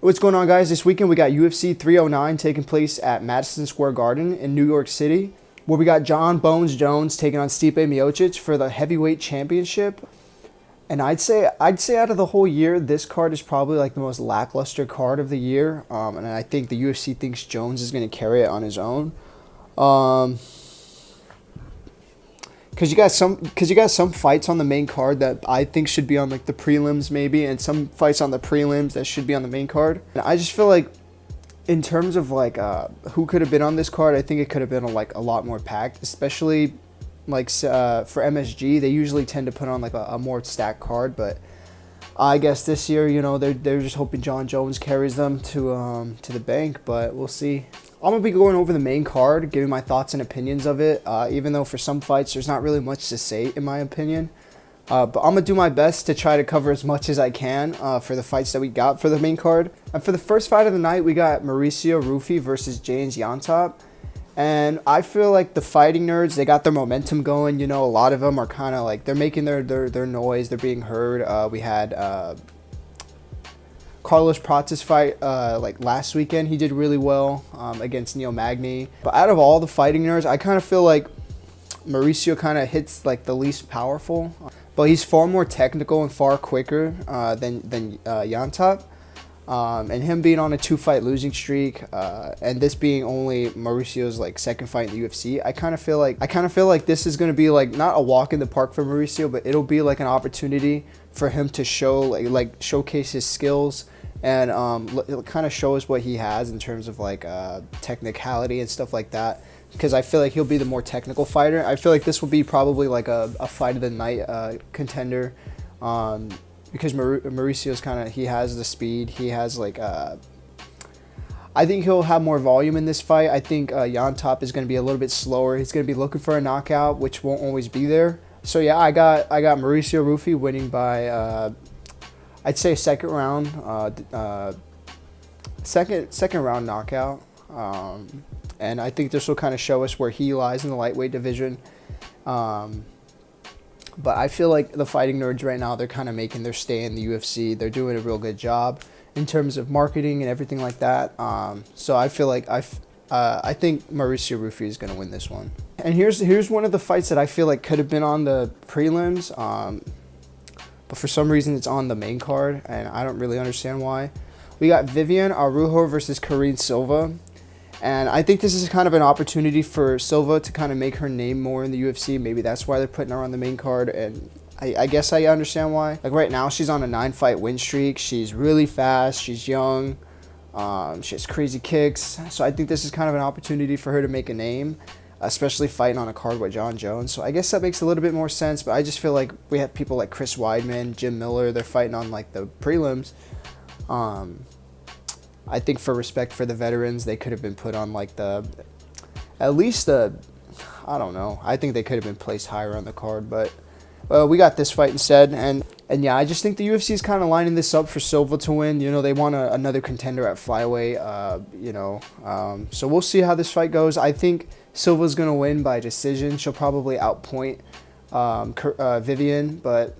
What's going on, guys? This weekend we got UFC 309 taking place at Madison Square Garden in New York City, where we got Jon Jones taking on Stipe Miocic for the heavyweight championship. And I'd say out of the whole year, this card is probably like the most lackluster card of the year. And I think the UFC thinks Jones is going to carry it on his own. Because you got some fights on the main card that I think should be on like the prelims maybe, and some fights on the prelims that should be on the main card. And I just feel like in terms of like who could have been on this card, I think it could have been like a lot more packed, especially like for MSG. They usually tend to put on like a more stacked card, but I guess this year, you know, they're just hoping Jon Jones carries them to the bank, but we'll see. I'm going to be going over the main card, giving my thoughts and opinions of it, even though for some fights there's not really much to say, in my opinion. But I'm going to do my best to try to cover as much as I can for the fights that we got for the main card. And for the first fight of the night, we got Ruffy versus V Llontop. And I feel like the fighting nerds, they got their momentum going. You know, a lot of them are kind of like, they're making their noise, they're being heard. We had Carlos Prates fight like last weekend. He did really well against Neil Magny. But out of all the fighting nerds, I kind of feel like Mauricio kind of hits like the least powerful. But he's far more technical and far quicker than Llontop. And him being on a 2-fight losing streak, and this being only Mauricio's like second fight in the UFC, I kind of feel like this is going to be like not a walk in the park for Mauricio, but it'll be like an opportunity for him to show like showcase his skills and kind of show us what he has in terms of like technicality and stuff like that. Because I feel like he'll be the more technical fighter. I feel like this will be probably like a fight of the night contender. Because Mauricio's he has the speed. He has like, I think he'll have more volume in this fight. I think Llontop is going to be a little bit slower. He's going to be looking for a knockout, which won't always be there. So yeah, I got Ruffy winning by, I'd say second round knockout. And I think this will kind of show us where he lies in the lightweight division. But I feel like the fighting nerds right now, they're kind of making their stay in the UFC. They're doing a real good job in terms of marketing and everything like that. So I feel like I think Ruffy is going to win this one. And here's one of the fights that I feel like could have been on the prelims, but for some reason it's on the main card, and I don't really understand why. We got Viviane Araujo versus Karine Silva. And I think this is kind of an opportunity for Silva to kind of make her name more in the UFC. Maybe that's why they're putting her on the main card. And I guess I understand why. Like right now, she's on a 9-fight win streak. She's really fast. She's young. She has crazy kicks. So I think this is kind of an opportunity for her to make a name, especially fighting on a card with Jon Jones. So I guess that makes a little bit more sense. But I just feel like we have people like Chris Weidman, Jim Miller. They're fighting on like the prelims. I think for respect for the veterans, they could have been put on like I don't know. I think they could have been placed higher on the card, but we got this fight instead. And yeah, I just think the UFC is kind of lining this up for Silva to win. You know, they want another contender at flyweight, so we'll see how this fight goes. I think Silva's going to win by decision. She'll probably outpoint Viviane, but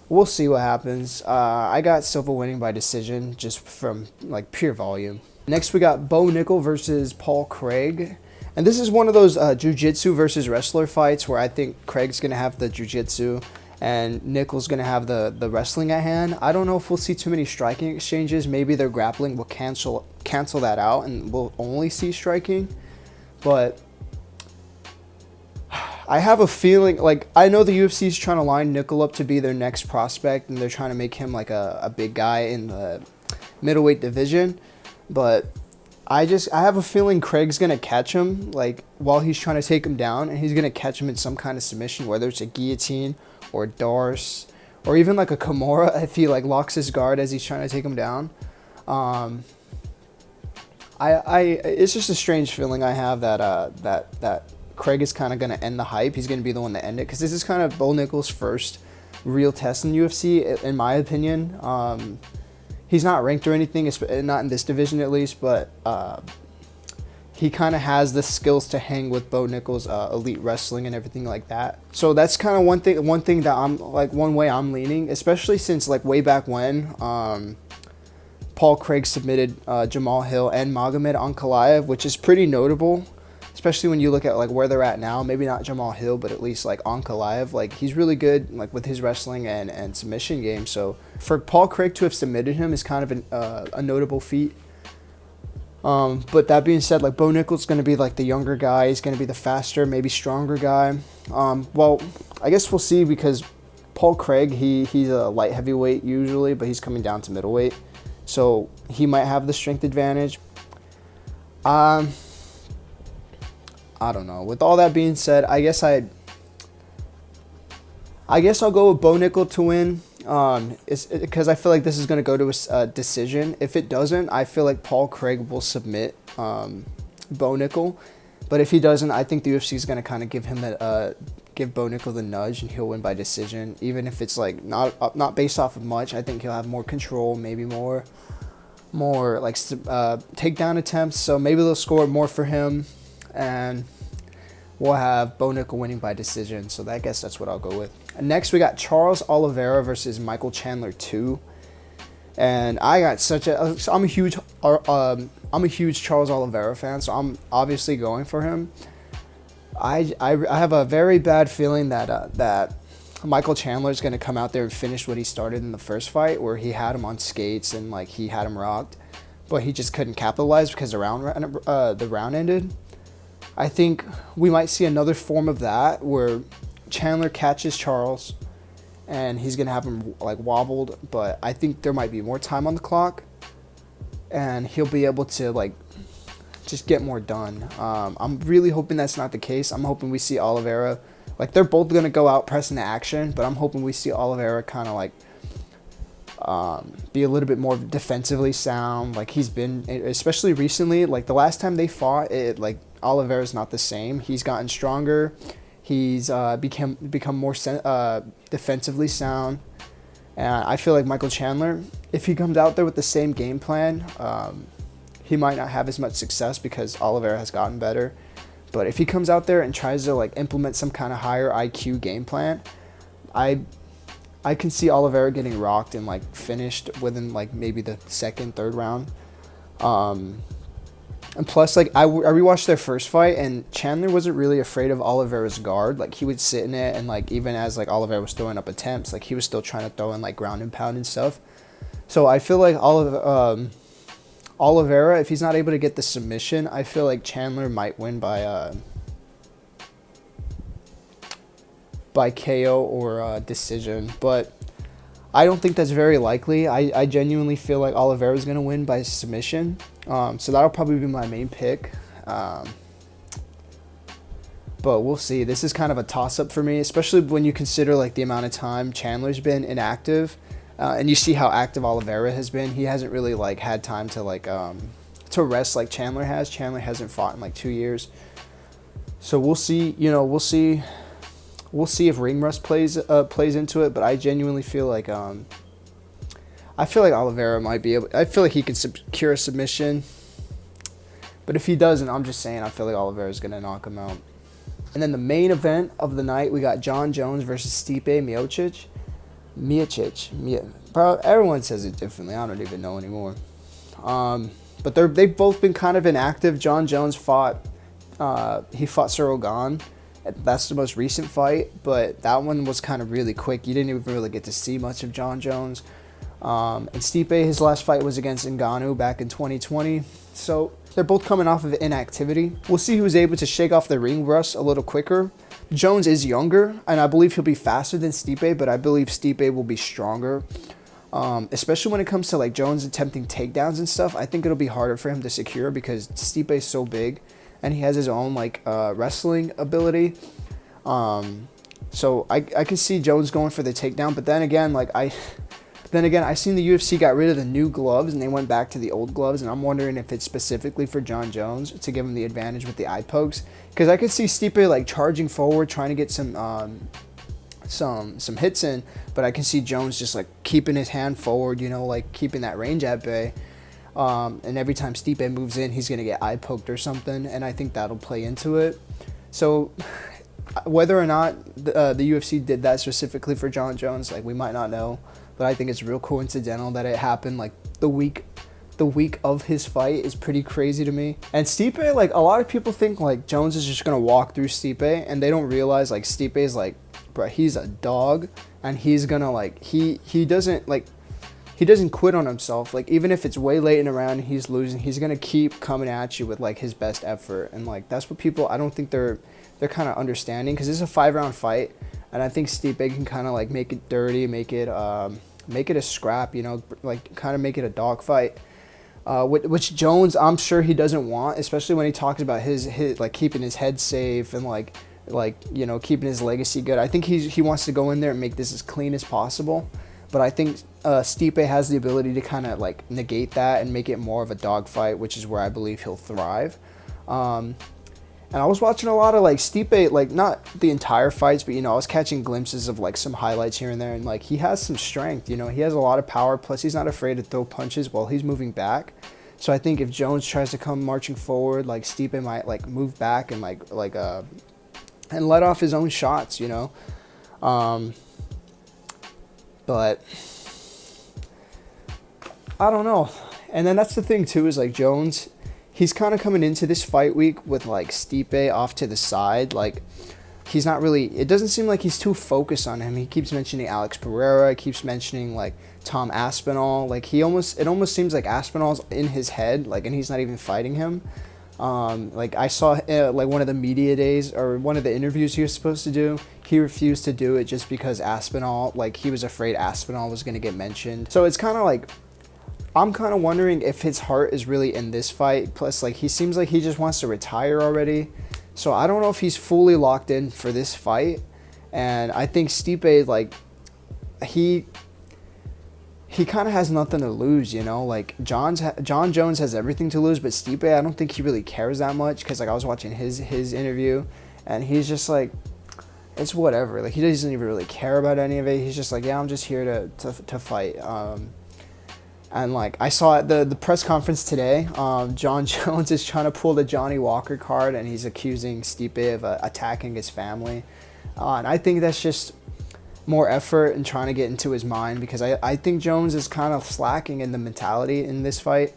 we'll see what happens. I got Silva winning by decision just from like pure volume. Next, we got Nickal versus Paul Craig. And this is one of those jiu-jitsu versus wrestler fights where I think Craig's going to have the jiu-jitsu and Nickal's going to have the wrestling at hand. I don't know if we'll see too many striking exchanges. Maybe their grappling will cancel that out and we'll only see striking. But I have a feeling, like, I know the UFC is trying to line Nickal up to be their next prospect, and they're trying to make him like a big guy in the middleweight division, but I have a feeling Craig's going to catch him, like, while he's trying to take him down, and he's going to catch him in some kind of submission, whether it's a guillotine or a Darce, or even like a Kimura if he like locks his guard as he's trying to take him down. It's just a strange feeling I have that Craig is kind of going to end the hype. He's going to be the one to end it, because this is kind of Nickal's first real test in UFC, in my opinion. He's not ranked or anything, not in this division at least, but he kind of has the skills to hang with Nickal's elite wrestling and everything like that. So that's kind of one thing that I'm like, one way I'm leaning, especially since like way back when Paul Craig submitted Jamal Hill and Magomed Ankalaev, which is pretty notable, especially when you look at like where they're at now. Maybe not Jamal Hill, but at least like Ankalaev, like he's really good like with his wrestling and submission game. So for Paul Craig to have submitted him is kind of a notable feat. But that being said, like Bo Nickal's going to be like the younger guy. He's going to be the faster, maybe stronger guy. Well, I guess we'll see, because Paul Craig, he's a light heavyweight usually, but he's coming down to middleweight. So he might have the strength advantage. I don't know. With all that being said, I guess I'll go with Bo Nickal to win. Because I feel like this is going to go to a decision. If it doesn't, I feel like Paul Craig will submit Bo Nickal. But if he doesn't, I think the UFC is going to kind of give Bo Nickal the nudge, and he'll win by decision. Even if it's like not based off of much, I think he'll have more control, maybe more like takedown attempts. So maybe they'll score more for him, and we'll have Bo Nickal winning by decision. So I guess that's what I'll go with. And next, we got Charles Oliveira versus Michael Chandler 2. And I got I'm a huge Charles Oliveira fan, so I'm obviously going for him. I have a very bad feeling that Michael Chandler is going to come out there and finish what he started in the first fight, where he had him on skates and like he had him rocked, but he just couldn't capitalize because the round ended. I think we might see another form of that, where Chandler catches Charles and he's going to have him like wobbled, but I think there might be more time on the clock and he'll be able to like just get more done. I'm really hoping that's not the case. I'm hoping we see Oliveira, like they're both going to go out pressing the action, but I'm hoping we see Oliveira kind of like be a little bit more defensively sound, like he's been, especially recently. Like the last time they fought, like Oliveira's not the same. He's gotten stronger. He's become more defensively sound. And I feel like Michael Chandler, if he comes out there with the same game plan, he might not have as much success because Oliveira has gotten better. But if he comes out there and tries to like implement some kind of higher IQ game plan, I can see Oliveira getting rocked and like finished within like maybe the second, third round. And plus, like, I rewatched their first fight, and Chandler wasn't really afraid of Oliveira's guard. Like, he would sit in it, and, like, even as, like, Oliveira was throwing up attempts, like, he was still trying to throw in, like, ground and pound and stuff. So I feel like Oliveira, if he's not able to get the submission, I feel like Chandler might win by KO or decision. But I don't think that's very likely. I genuinely feel like Oliveira's going to win by submission. So that'll probably be my main pick. But we'll see. This is kind of a toss-up for me, especially when you consider like the amount of time Chandler's been inactive. And you see how active Oliveira has been. He hasn't really like had time to like to rest like Chandler has. Chandler hasn't fought in like 2 years. So we'll see. We'll see if ring rust plays into it. But I genuinely feel like Oliveira might be able. I feel like he can secure a submission. But if he doesn't, I'm just saying I feel like Oliveira's gonna knock him out. And then the main event of the night, we got Jon Jones versus Stipe Miocic. Bro, everyone says it differently. I don't even know anymore. But they've both been kind of inactive. Jon Jones fought Ciryl Gane. That's the most recent fight, but that one was kind of really quick. You didn't even really get to see much of Jon Jones. And Stipe, his last fight was against Ngannou back in 2020. So they're both coming off of inactivity. We'll see who's able to shake off the ring rust a little quicker. Jones is younger, and I believe he'll be faster than Stipe, but I believe Stipe will be stronger. Especially when it comes to like Jones attempting takedowns and stuff. I think it'll be harder for him to secure because Stipe is so big, and he has his own like wrestling ability. So I can see Jones going for the takedown, but then again, I seen the UFC got rid of the new gloves and they went back to the old gloves, and I'm wondering if it's specifically for Jon Jones to give him the advantage with the eye pokes, because I could see Stipe like charging forward, trying to get some hits in, but I can see Jones just like keeping his hand forward, like keeping that range at bay. And every time Stipe moves in, he's gonna get eye poked or something, and I think that'll play into it. So whether or not the UFC did that specifically for Jon Jones, like we might not know. but I think it's real coincidental that it happened like the week of his fight is pretty crazy to me. And Stipe, like, a lot of people think like Jones is just gonna walk through Stipe, and they don't realize like Stipe is like, bro, he's a dog, and he's gonna like he doesn't quit on himself. Like, even if it's way late in the round and he's losing, he's gonna keep coming at you with like his best effort. And like that's what people, I don't think they're kind of understanding, because this is a 5-round fight, and I think Stipe can kind of like make it dirty, make it a scrap, you know, like kind of make it a dog fight. Which Jones, I'm sure he doesn't want, especially when he talks about his like keeping his head safe and like you know, keeping his legacy good. I think he wants to go in there and make this as clean as possible. But I think Stipe has the ability to kind of like negate that and make it more of a dog fight, which is where I believe he'll thrive. And I was watching a lot of like Stipe, like not the entire fights, but you know, I was catching glimpses of like some highlights here and there, and like he has some strength, you know, he has a lot of power, plus he's not afraid to throw punches while he's moving back. So I think if Jones tries to come marching forward, like Stipe might like move back and and let off his own shots, you know. But I don't know. And then that's the thing too, is like Jones, he's kind of coming into this fight week with like Stipe off to the side. Like, he's not really, it doesn't seem like he's too focused on him. He keeps mentioning Alex Pereira, keeps mentioning like Tom Aspinall. Like it almost seems like Aspinall's in his head, like, and he's not even fighting him. Like I saw like one of the media days or one of the interviews he was supposed to do, he refused to do it just because Aspinall, like he was afraid Aspinall was going to get mentioned. So it's kind of like, I'm kind of wondering if his heart is really in this fight. Plus, like, he seems like he just wants to retire already. So I don't know if he's fully locked in for this fight. And I think Stipe, like, he kind of has nothing to lose, you know? Like, Jon Jones has everything to lose, but Stipe, I don't think he really cares that much. Because, like, I was watching his interview, and he's just like, it's whatever. Like, he doesn't even really care about any of it. He's just like, yeah, I'm just here to fight. And like I saw at the press conference today, Jon Jones is trying to pull the Johnny Walker card, and he's accusing Stipe of attacking his family. And I think that's just more effort and trying to get into his mind, because I think Jones is kind of slacking in the mentality in this fight.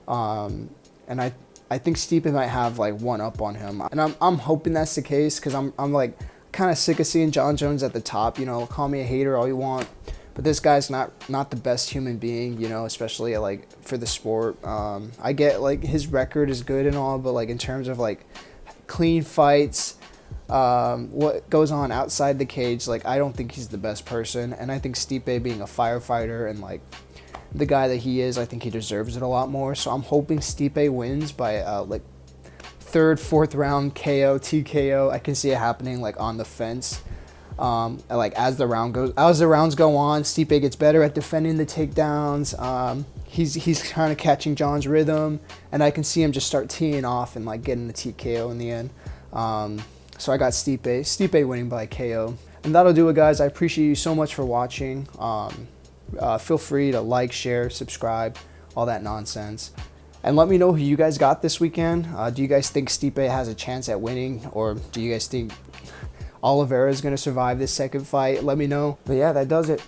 And I think Stipe might have like one up on him. And I'm hoping that's the case, because I'm like kind of sick of seeing Jon Jones at the top. You know, call me a hater all you want, but this guy's not the best human being, you know, especially like for the sport. I get like his record is good and all, but like in terms of like clean fights, what goes on outside the cage, like I don't think he's the best person. And I think Stipe, being a firefighter and like the guy that he is, I think he deserves it a lot more. So I'm hoping Stipe wins by like 3rd, 4th round KO, TKO. I can see it happening like on the fence. Like as the rounds go on, Stipe gets better at defending the takedowns. He's kind of catching Jon's rhythm, and I can see him just start teeing off and like getting the TKO in the end. So I got Stipe winning by KO. And that'll do it, guys. I appreciate you so much for watching. Feel free to like, share, subscribe, all that nonsense. And let me know who you guys got this weekend. Do you guys think Stipe has a chance at winning, or do you guys think Oliveira is going to survive this second fight? Let me know. But yeah, that does it.